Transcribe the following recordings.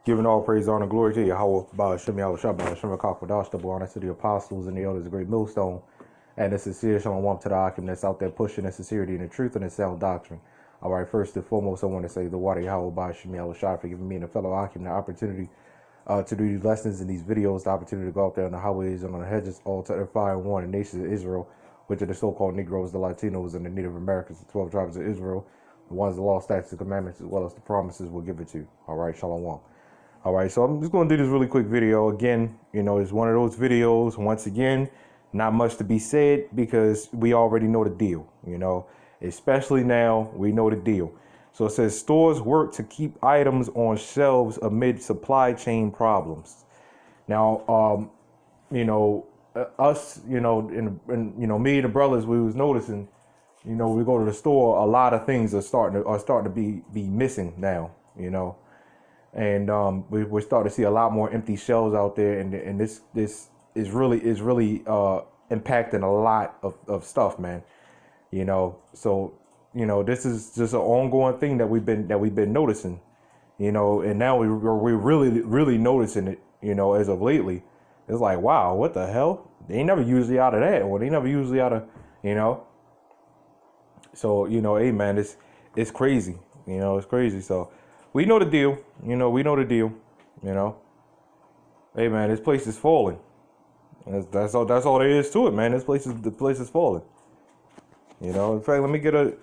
Giving all praise, honor, glory to YAHAWAH, BAHASHAM, YAHAWASHI, BAHASHAM, HALAL, double honor to the apostles and the elders, a great millstone, and the sincere shalom to the Akim that's out there pushing the sincerity and the truth and the sound doctrine. All right, first and foremost, I want to say the water YAHAWAH, BAHASHAM, YAHAWASHI for giving me and a fellow Akim the opportunity to do these lessons and these videos, the opportunity to go out there on the highways and on the hedges, all to edify and warn the nations of Israel, which are the so-called Negroes, the Latinos, and the Native Americans, the 12 tribes of Israel, the ones the law, statutes, and commandments, as well as the promises will give it to. All right, shalom. All right, so I'm just going to do this really quick video. Again, you know, it's one of those videos, once again, not much to be said because we already know the deal, you know, especially now we know the deal. So it says stores work to keep items on shelves amid supply chain problems. Now, you know, us, you know, and you know, me and the brothers, we was noticing, you know, we go to the store, a lot of things are starting to be missing now, you know. And we're starting to see a lot more empty shelves out there, and this is really impacting a lot of stuff, man. You know, so you know this is just an ongoing thing that we've been noticing, you know, and now we're really noticing it, you know, as of lately. It's like, wow, what the hell? They ain't never usually out of that, or they never usually out of, you know. So you know, hey man, it's crazy, you know, it's crazy. So. We know the deal, you know, you know. Hey man, this place is falling. That's all there is to it, man. The place is falling. You know, in fact, let me get you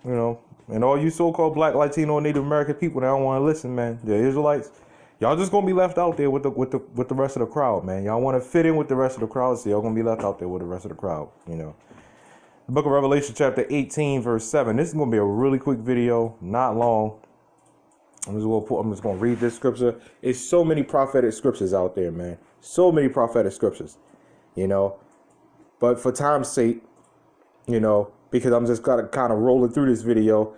know, and all you so-called Black, Latino, Native American people that don't want to listen, man, the Israelites, y'all just gonna be left out there with the rest of the crowd, man. Y'all want to fit in with the rest of the crowd, so y'all gonna be left out there with the rest of the crowd, you know. The book of Revelation, chapter 18, verse 7. This is gonna be a really quick video, not long. I'm just gonna read this scripture. It's so many prophetic scriptures out there, man. So many prophetic scriptures, you know. But for time's sake, you know, because I'm just kind of rolling through this video,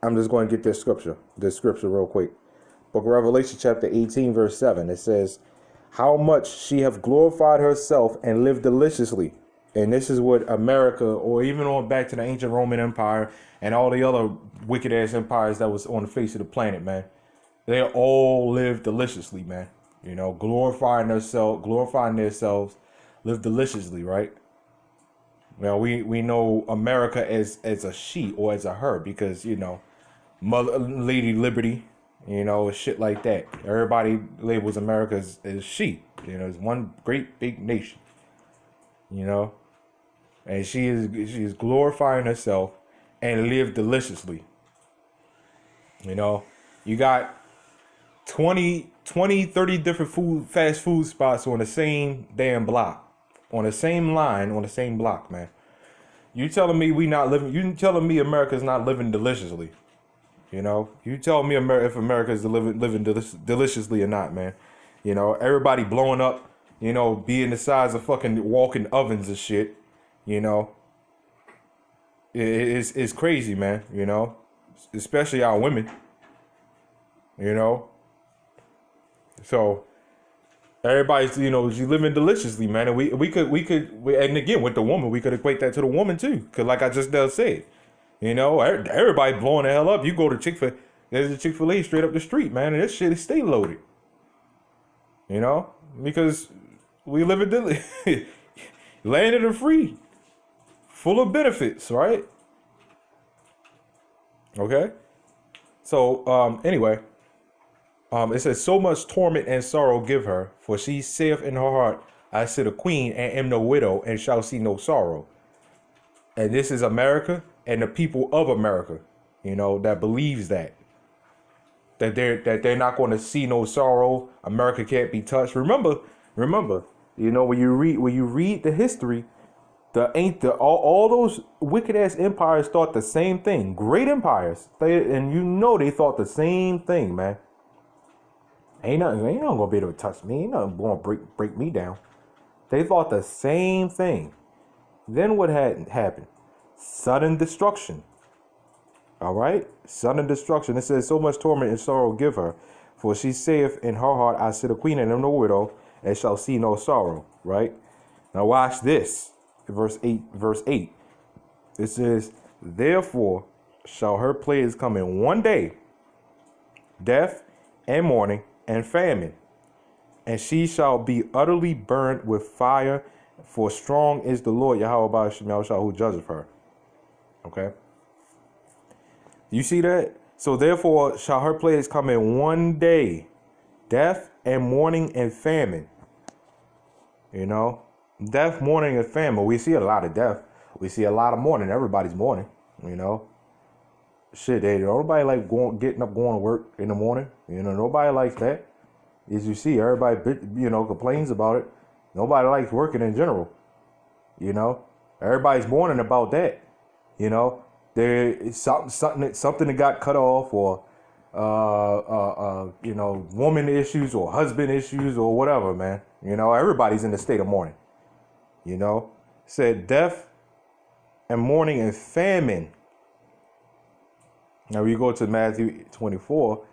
I'm just going to get this scripture real quick. Book of Revelation, chapter 18, verse 7. It says, "How much she have glorified herself and lived deliciously." And this is what America, or even on back to the ancient Roman Empire and all the other wicked ass empires that was on the face of the planet, man. They all live deliciously, man. You know, glorifying themselves, live deliciously, right? Now we know America as a she or as a her because, you know, Mother Lady Liberty, you know, shit like that. Everybody labels America as she. You know, it's one great big nation. You know. And she is glorifying herself and live deliciously. You know, you got 20, 30 different fast food spots on the same damn block, on the same line, on the same block, man. You telling me you telling me America's not living deliciously. You know, you tell me if America's living deliciously or not, man. You know, everybody blowing up, you know, being the size of fucking walking ovens and shit. You know, it's crazy, man, you know, especially our women, you know. So everybody's, you know, she living deliciously, man. And we could, and again, with the woman, we could equate that to the woman too. Cause like I just said, you know, everybody blowing the hell up. You go to Chick-fil-A, there's a Chick-fil-A straight up the street, man. And this shit is stay loaded, you know, because we live in land of the free. Full of benefits, right? Okay. So, anyway, it says, "So much torment and sorrow give her, for she saith in her heart, I sit a queen and am no widow and shall see no sorrow." And this is America and the people of America, you know, that believes that they're not going to see no sorrow. America can't be touched. Remember, you know, when you read the history. All those wicked ass empires thought the same thing. Great empires, and you know they thought the same thing, man. Ain't nothing gonna be able to touch me. Ain't nothing gonna break me down. They thought the same thing. Then what had happened? Sudden destruction. All right, sudden destruction. It says, "So much torment and sorrow give her, for she saith in her heart, I sit a queen and am no widow, and shall see no sorrow." Right now, watch this. Verse 8. It says, "Therefore shall her plagues come in one day, death and mourning and famine, and she shall be utterly burnt with fire, for strong is the Lord Yahweh BAHASHAM who judgeth her. Okay. You see that? So therefore shall her plagues come in one day, death and mourning and famine. You know, death, mourning, and famine. We see a lot of death. We see a lot of mourning. Everybody's mourning. You know, shit. Nobody like getting up, going to work in the morning. You know, nobody likes that. As you see, everybody, you know, complains about it. Nobody likes working in general. You know, everybody's mourning about that. You know, there is something that got cut off, or you know, woman issues or husband issues or whatever, man. You know, everybody's in a state of mourning. You know, said death and mourning and famine. Now we go to Matthew 24,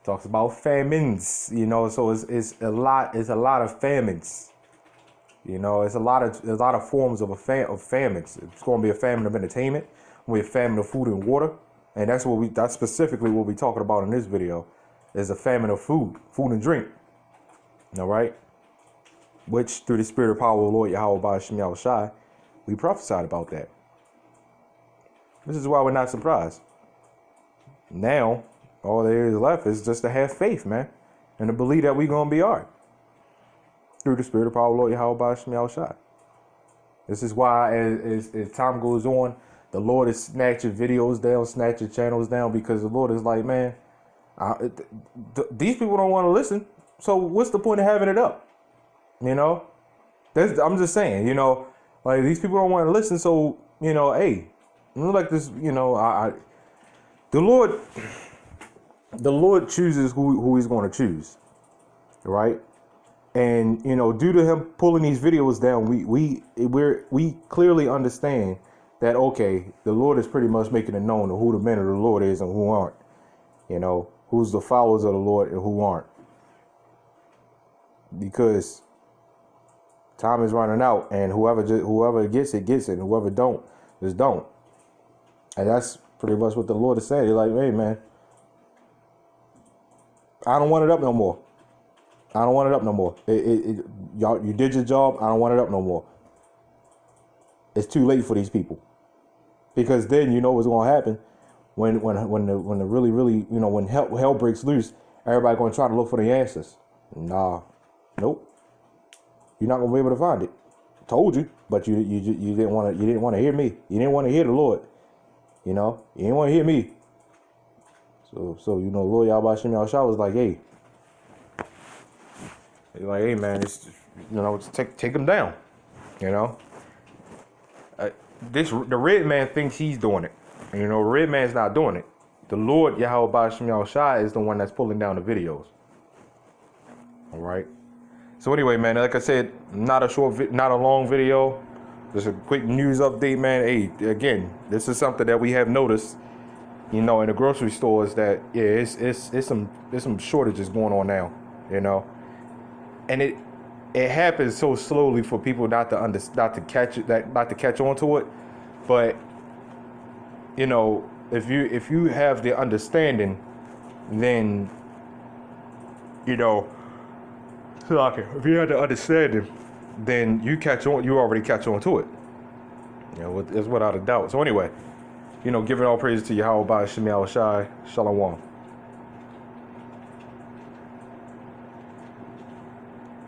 talks about famines. You know, so it's a lot of famines. You know, it's a lot of forms of famines. It's going to be a famine of entertainment, with a famine of food and water. And that's specifically what we're talking about in this video, is a famine of food and drink. All right. Which through the spirit of power of Lord Yahweh BAHASHAM, we prophesied about that. This is why we're not surprised. Now, all there is left is just to have faith, man, and to believe that we're going to be all right. Through the spirit of power of Lord Yahweh BAHASHAM. This is why as time goes on, the Lord is snatching videos down, snatching channels down, because the Lord is like, man, these people don't want to listen. So what's the point of having it up? You know, I'm just saying, you know, like these people don't want to listen. So, you know, hey, like this, you know, the Lord chooses who he's going to choose. Right. And, you know, due to him pulling these videos down, we clearly understand that, OK, the Lord is pretty much making it known who the men of the Lord is and who aren't, you know, who's the followers of the Lord and who aren't. Because time is running out, and whoever gets it, and whoever don't, just don't. And that's pretty much what the Lord is saying. He's like, hey, man, I don't want it up no more. I don't want it up no more. Y'all, you did your job. I don't want it up no more. It's too late for these people. Because then you know what's going to happen when the really, you know, when hell breaks loose, everybody going to try to look for the answers. Nah, nope. You're not going to be able to find it. Told you, but you didn't want to hear me. You didn't want to hear the Lord. You know, you didn't want to hear me. So you know, Lord Yahweh BAHASHAM was like, hey. He's like, hey, man, it's just, you know, take him down. You know, the red man thinks he's doing it. You know, red man's not doing it. The Lord Yahweh BAHASHAM is the one that's pulling down the videos. All right. So anyway, man, like I said, not a long video. Just a quick news update, man. Hey, again, this is something that we have noticed, you know, in the grocery stores, that yeah, it's some shortages going on now, you know, and it happens so slowly for people not to catch on to it. But you know, if you have the understanding, then you know. If you had the understanding, then you already catch on to it. You know, it's without a doubt. So anyway, you know, giving all praise to Yahweh BAHASHAM. Shalom.